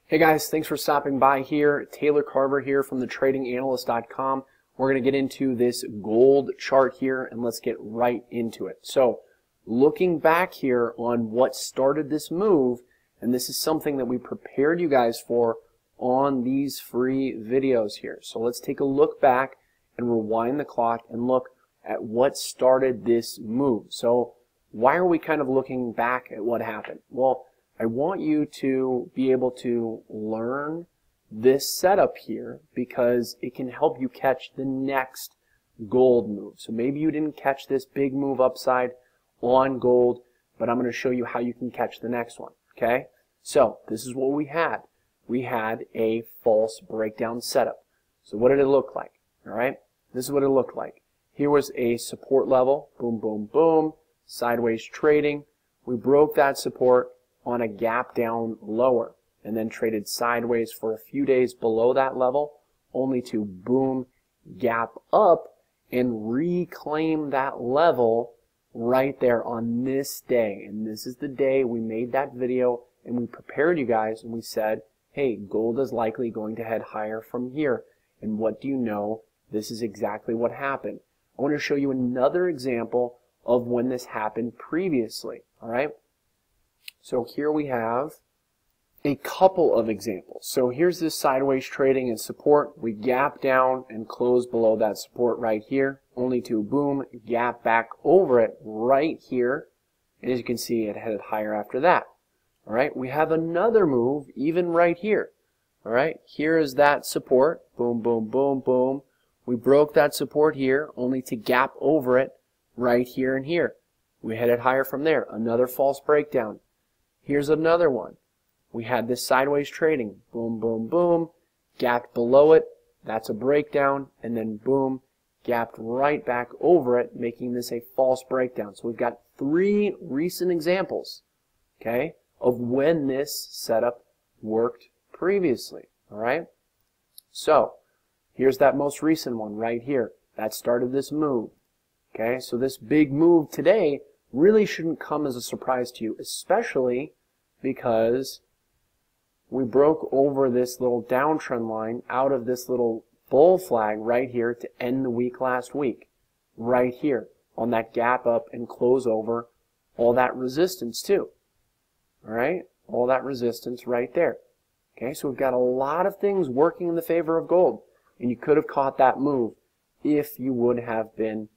Hey guys, thanks for stopping by here. Taylor Carver here from thetradinganalyst.com. We're going to get into this gold chart here and let's get right into it. So, looking back here on what started this move, and this is something that we prepared you guys for on these free videos here. So let's take a look back and rewind the clock and look at what started this move. So why are we kind of looking back at what happened? Well, I want you to be able to learn this setup here because it can help you catch the next gold move. So maybe you didn't catch this big move upside on gold, but I'm going to show you how you can catch the next one. Okay? So this is what we had. We had a false breakdown setup. So what did it look like? All right? This is what it looked like. Here was a support level. Boom, boom, boom. Sideways trading. We broke that support on a gap down lower and then traded sideways for a few days below that level, only to boom, gap up and reclaim that level right there on this day. And this is the day we made that video and we prepared you guys and we said, hey, gold is likely going to head higher from here. And what do you know? This is exactly what happened. I want to show you another example of when this happened previously. All right? So here we have a couple of examples. So here's this sideways trading and support. We gap down and close below that support right here, only to boom, gap back over it right here. And as you can see, it headed higher after that. All right, we have another move even right here. All right, here is that support. Boom, boom, boom, boom. We broke that support here, only to gap over it right here and here. We headed higher from there. Another false breakdown. Here's another one. We had this sideways trading. Boom, boom, boom. Gapped below it. That's a breakdown. And then boom, gapped right back over it, making this a false breakdown. So we've got three recent examples, okay, of when this setup worked previously. All right? So here's that most recent one right here. That started this move. Okay, so this big move today really shouldn't come as a surprise to you, especially because we broke over this little downtrend line out of this little bull flag right here to end the week last week. Right here on that gap up and close over all that resistance too. All right, all that resistance right there. Okay, so we've got a lot of things working in the favor of gold. And you could have caught that move if you would have been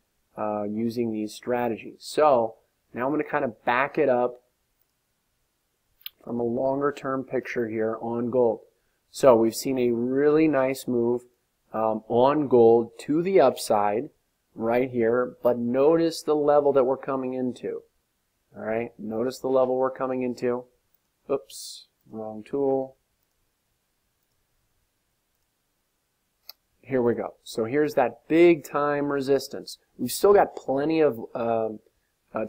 using these strategies. So now I'm going to kind of back it up from a longer term picture here on gold. So we've seen a really nice move on gold to the upside right here, but notice the level that we're coming into. All right, notice the level we're coming into. Oops, wrong tool. Here we go. So here's that big time resistance. We've still got plenty of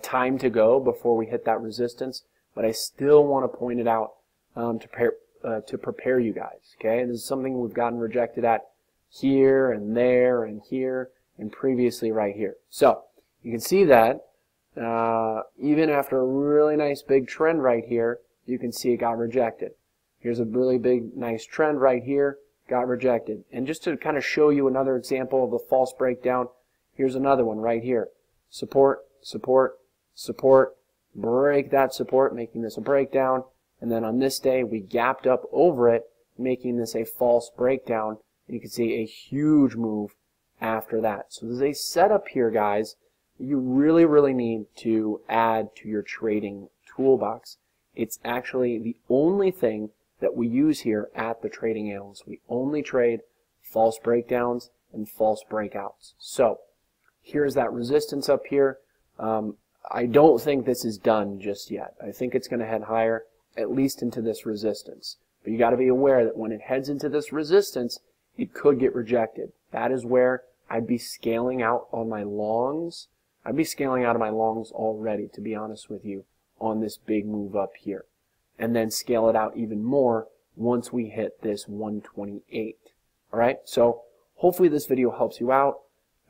time to go before we hit that resistance, but I still want to point it out to prepare you guys. Okay, this is something we've gotten rejected at here and there and here and previously right here. So you can see that even after a really nice big trend right here, you can see it got rejected. Here's a really big nice trend right here. Got rejected. And just to kind of show you another example of a false breakdown, here's another one right here. Support, support, support, break that support, making this a breakdown. And then on this day, we gapped up over it, making this a false breakdown. And you can see a huge move after that. So there's a setup here, guys, you really, really need to add to your trading toolbox. It's actually the only thing that we use here at the Trading Analyst. We only trade false breakdowns and false breakouts. So here's that resistance up here. I don't think this is done just yet. I think it's going to head higher, at least into this resistance. But you got to be aware that when it heads into this resistance, it could get rejected. That is where I'd be scaling out on my longs. I'd be scaling out of my longs already, to be honest with you, on this big move up here. And then scale it out even more once we hit this 128. All right, so hopefully this video helps you out.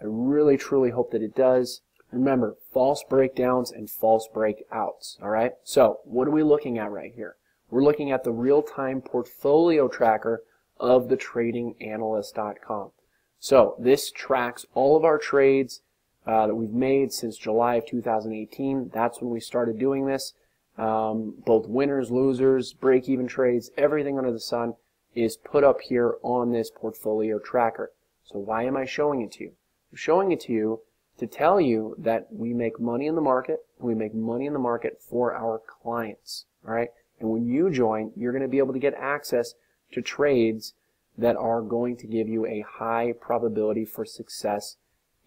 I really, truly hope that it does. Remember, false breakdowns and false breakouts. All right, so what are we looking at right here? We're looking at the real-time portfolio tracker of the tradinganalyst.com. So this tracks all of our trades that we've made since July of 2018. That's when we started doing this. Both winners, losers, break-even trades, everything under the sun is put up here on this portfolio tracker. So why am I showing it to you? I'm showing it to you to tell you that we make money in the market, and we make money in the market for our clients. All right? And when you join, you're going to be able to get access to trades that are going to give you a high probability for success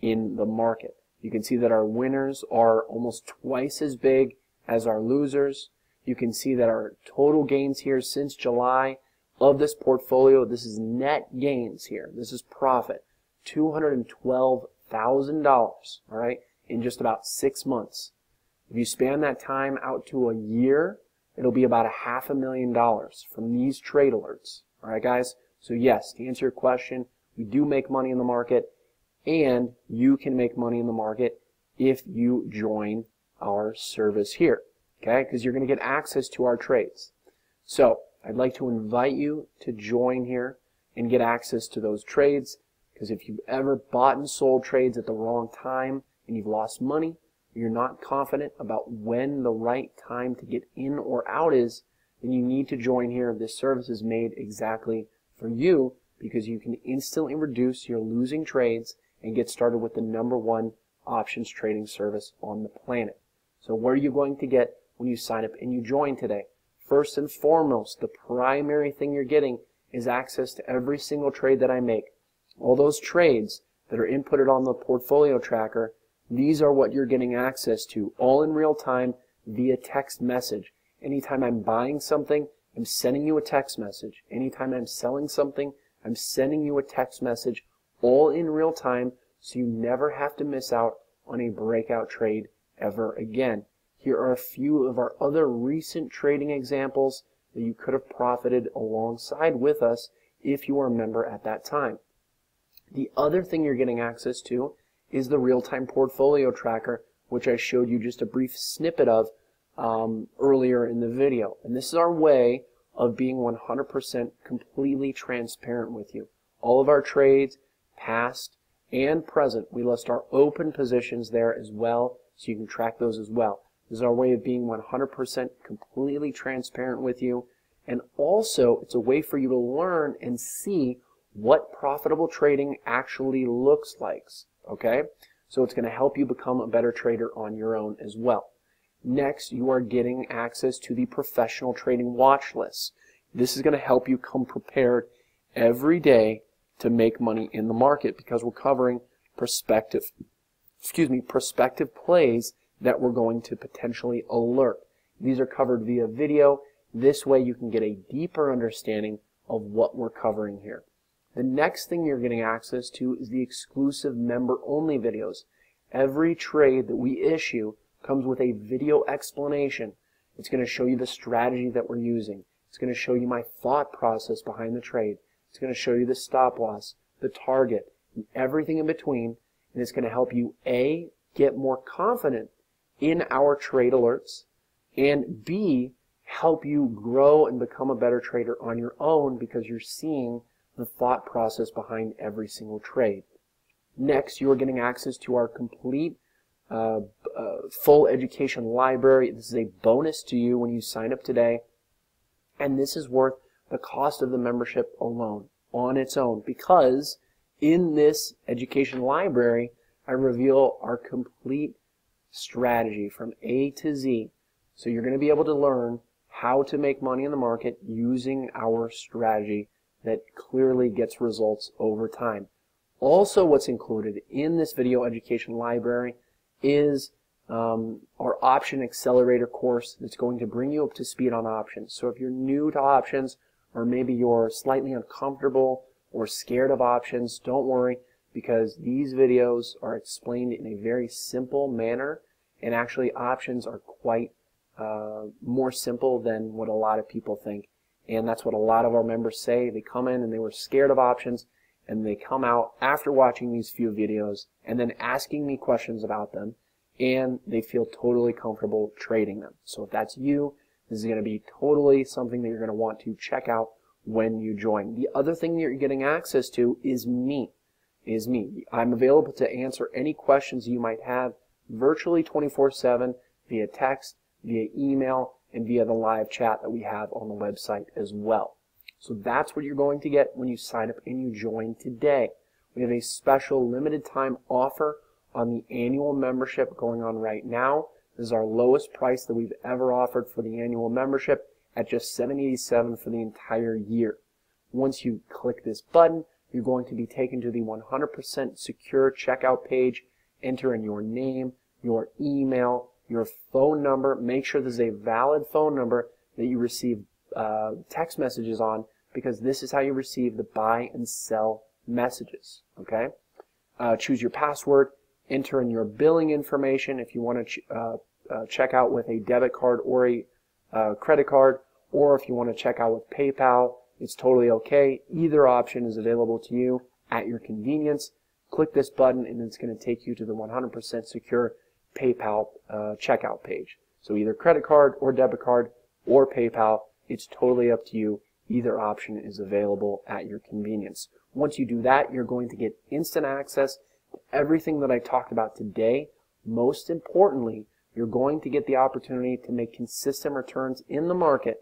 in the market. You can see that our winners are almost twice as big as our losers. You can see that our total gains here since July of this portfolio, this is net gains here. This is profit. $212,000, all right, in just about 6 months. If you span that time out to a year, it'll be about $500,000 from these trade alerts. All right, guys? So yes, to answer your question, we do make money in the market, and you can make money in the market if you join our service here, okay? Because you're going to get access to our trades. So I'd like to invite you to join here and get access to those trades, because if you've ever bought and sold trades at the wrong time and you've lost money, you're not confident about when the right time to get in or out is, then you need to join here. This service is made exactly for you, because you can instantly reduce your losing trades and get started with the #1 options trading service on the planet. So what are you going to get when you sign up and you join today? First and foremost, the primary thing you're getting is access to every single trade that I make. All those trades that are inputted on the portfolio tracker, these are what you're getting access to, all in real time via text message. Anytime I'm buying something, I'm sending you a text message. Anytime I'm selling something, I'm sending you a text message, all in real time, so you never have to miss out on a breakout trade ever again. Here are a few of our other recent trading examples that you could have profited alongside with us if you were a member at that time. The other thing you're getting access to is the real-time portfolio tracker, which I showed you just a brief snippet of earlier in the video. And this is our way of being 100% completely transparent with you. All of our trades, past and present, we list our open positions there as well, so you can track those as well. This is our way of being 100% completely transparent with you. And also, it's a way for you to learn and see what profitable trading actually looks like. Okay? So it's going to help you become a better trader on your own as well. Next, you are getting access to the professional trading watch list. This is going to help you come prepared every day to make money in the market, because we're covering prospective plays that we're going to potentially alert. These are covered via video. This way you can get a deeper understanding of what we're covering here. The next thing you're getting access to is the exclusive member-only videos. Every trade that we issue comes with a video explanation. It's going to show you the strategy that we're using. It's going to show you my thought process behind the trade. It's going to show you the stop loss, the target, and everything in between. And it's going to help you, A, get more confident in our trade alerts, and B, help you grow and become a better trader on your own, because you're seeing the thought process behind every single trade. Next, you are getting access to our complete full education library. This is a bonus to you when you sign up today, and this is worth the cost of the membership alone on its own, because in this education library I reveal our complete strategy from A to Z. So you're going to be able to learn how to make money in the market using our strategy that clearly gets results over time. Also, what's included in this video education library is our option accelerator course that's going to bring you up to speed on options. So if you're new to options, or maybe you're slightly uncomfortable or scared of options, don't worry, because these videos are explained in a very simple manner, and actually options are quite more simple than what a lot of people think. And that's what a lot of our members say. They come in and they were scared of options, and they come out after watching these few videos and then asking me questions about them, and they feel totally comfortable trading them. So if that's you, This is going to be totally something that you're going to want to check out when you join. The other thing that you're getting access to is me. I'm available to answer any questions you might have virtually 24/7 via text, via email, and via the live chat that we have on the website as well. So that's what you're going to get when you sign up and you join today. We have a special limited time offer on the annual membership going on right now. This is our lowest price that we've ever offered for the annual membership at just $787 for the entire year. Once you click this button, you're going to be taken to the 100% secure checkout page. Enter in your name, your email, your phone number. Make sure this is a valid phone number that you receive text messages on, because this is how you receive the buy and sell messages. Okay? Choose your password. Enter in your billing information if you want to check out with a debit card or a credit card, or if you want to check out with PayPal. It's totally okay. Either option is available to you at your convenience. Click this button and it's going to take you to the 100% secure PayPal checkout page. So either credit card or debit card or PayPal, it's totally up to you. Either option is available at your convenience. Once you do that, you're going to get instant access to everything that I talked about today. Most importantly, you're going to get the opportunity to make consistent returns in the market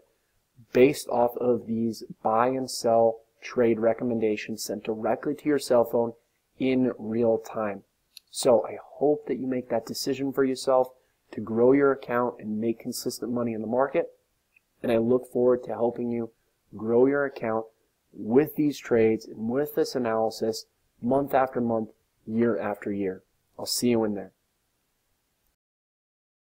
based off of these buy and sell trade recommendations sent directly to your cell phone in real time. So I hope that you make that decision for yourself to grow your account and make consistent money in the market. And I look forward to helping you grow your account with these trades and with this analysis month after month, year after year. I'll see you in there.